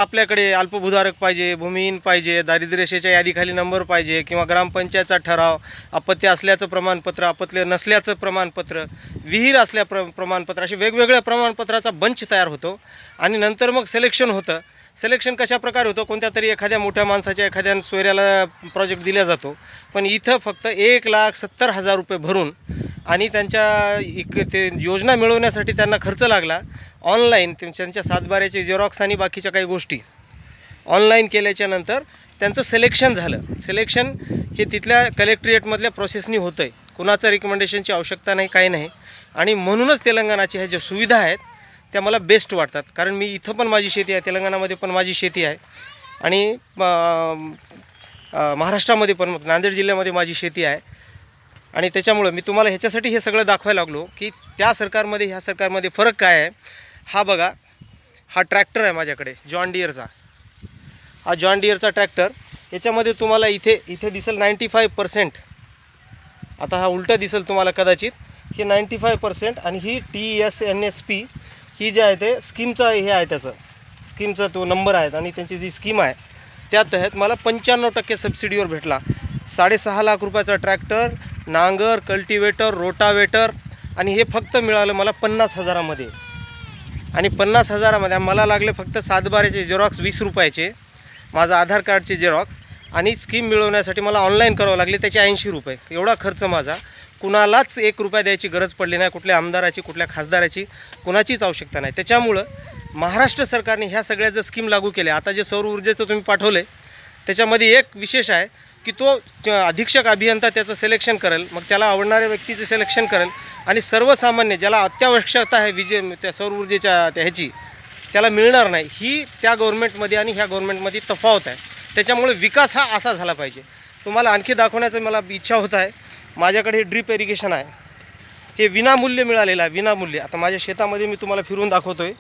आपल्याकडे अल्पभूधारक पाहिजे, भूमिहीन पाहिजे, दारिद्र्य रेषेच्या यादीखाली नंबर पाहिजे किंवा ग्रामपंचायतचा ठराव, अपत्य असल्याचं प्रमाणपत्र, अपत्य नसल्याचं प्रमाणपत्र, विहीर असल्या प्रमाणपत्र, असे वेगवेगळ्या प्रमाणपत्राचा बंच तयार होतो आणि नंतर मग सिलेक्शन होतं. सिलेक्शन कशा प्रकारे होतं, कोणत्या तरी एखाद्या मोठ्या माणसाच्या एखाद्या सोयऱ्याला प्रोजेक्ट दिला जातो. पण इथं फक्त 1,70,000 रुपये भरून आणि त्यांच्या ते योजना मिळवण्यासाठी त्यांना खर्च लागला. ऑनलाईन त्यांच्या सातबाऱ्याचे झेरॉक्स आणि बाकीच्या काही गोष्टी ऑनलाईन केल्याच्यानंतर त्यांचं सिलेक्शन झालं. सिलेक्शन हे तिथल्या कलेक्ट्रेटमधल्या प्रोसेसनी होतं आहे. कुणाचं रिकमेंडेशनची आवश्यकता नाही, काही नाही. आणि म्हणूनच तेलंगणाच्या ह्या ज्या सुविधा आहेत त्या मला बेस्ट वाटतात. कारण मी इथं पण माझी शेती आहे, तेलंगणामध्ये पण माझी शेती आहे आणि महाराष्ट्रामध्ये पण नांदेड जिल्ह्यामध्ये माझी शेती आहे. आणि त्याच्यामुळं मी तुम्हाला ह्याच्यासाठी हे सगळं दाखवायला लागलो की त्या सरकारमध्ये ह्या सरकारमध्ये फरक काय आहे. हा बघा, हा ट्रॅक्टर आहे माझ्याकडे जॉन डिअरचा. हा जॉन डिअरचा ट्रॅक्टर, याच्यामध्ये तुम्हाला इथे दिसेल 95%. आता हा उलटा दिसेल तुम्हाला कदाचित. हे 95% आणि ही TSNSP ही जी आहे ते स्कीमचा हे आहे, त्याचं स्कीमचा तो नंबर आहे आणि त्यांची जी स्कीम आहे त्या तहत मला 95% सबसिडीवर भेटला. 6.5 लाख रुपयाचा ट्रॅक्टर, नांगर, कल्टिवेटर, रोटावेटर आणि हे फक्त मिळालं मला 50,000मध्ये. आणि 50,000मध्ये मला लागले फक्त सातबाऱ्याचे झेरॉक्स 20 रुपयाचे, माझं आधार कार्डचे झेरॉक्स आणि स्कीम मिळवण्यासाठी मला ऑनलाईन करावं लागले त्याचे 80 रुपये. एवढा खर्च माझा. कुणालाच 1 रुपया द्यायची गरज पडली नाही, कुठल्या आमदाराची, कुठल्या खासदाराची, कुणाचीच आवश्यकता नाही. त्याच्यामुळं महाराष्ट्र सरकारने ह्या सगळ्या जर स्कीम लागू केल्या. आता जे सौर ऊर्जेचं तुम्ही पाठवलं त्याच्यामध्ये एक विशेष आहे की तो अधीक्षक अभियंता त्याचं सिलेक्शन करेल, मग त्याला आवडणाऱ्या व्यक्तीचं सिलेक्शन करेल आणि सर्वसामान्य ज्याला अत्यावश्यकता आहे त्या सौर ऊर्जेच्या ह्याची, त्याला मिळणार नाही. ही त्या गव्हर्नमेंटमध्ये आणि ह्या गव्हर्नमेंटमध्ये तफावत आहे. त्याच्यामुळे विकास हा असा झाला पाहिजे. तुम्हाला आणखी दाखवण्याचं मला इच्छा होत आहे. माझ्याकडे हे ड्रीप इरिगेशन आहे, हे विनामूल्य मिळालेलं आहे, विनामूल्य. आता माझ्या शेतामध्ये मी तुम्हाला फिरून दाखवतो आहे.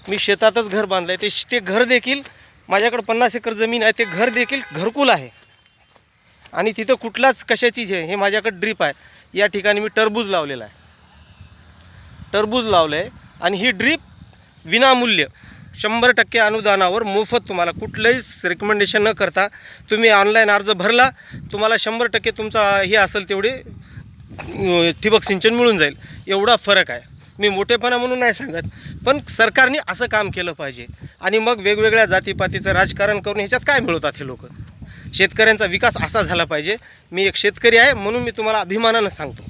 मी शेतातच घर बांधलं आहे. ते घर देखील माझ्याकडं 50 एकर जमीन आहे. ते घर देखील घरकुल आहे आणि तिथं कुठलाच कशाची हे माझ्याकडे ड्रीप आहे. या ठिकाणी मी टरबूज लावलेलं आहे, टरबूज लावलं आहे आणि ही ड्रीप विनामूल्य 100% अनुदानावर मोफत, तुम्हाला कुठलंही रिकमेंडेशन न करता तुम्ही ऑनलाईन अर्ज भरला, तुम्हाला 100% तुमचा हे असेल तेवढे ठिबक सिंचन मिळून जाईल. एवढा फरक आहे. मी मोठेपणा म्हणून नाही सांगत, पण सरकारने असं काम केलं पाहिजे. आणि मग वेगवेगळ्या जातीपातीचं राजकारण करून ह्याच्यात काय मिळवतात हे लोक. शेतकऱ्यांचा विकास असा झाला पाहिजे. मी एक शेतकरी आहे म्हणून मी तुम्हाला अभिमानानं सांगतो.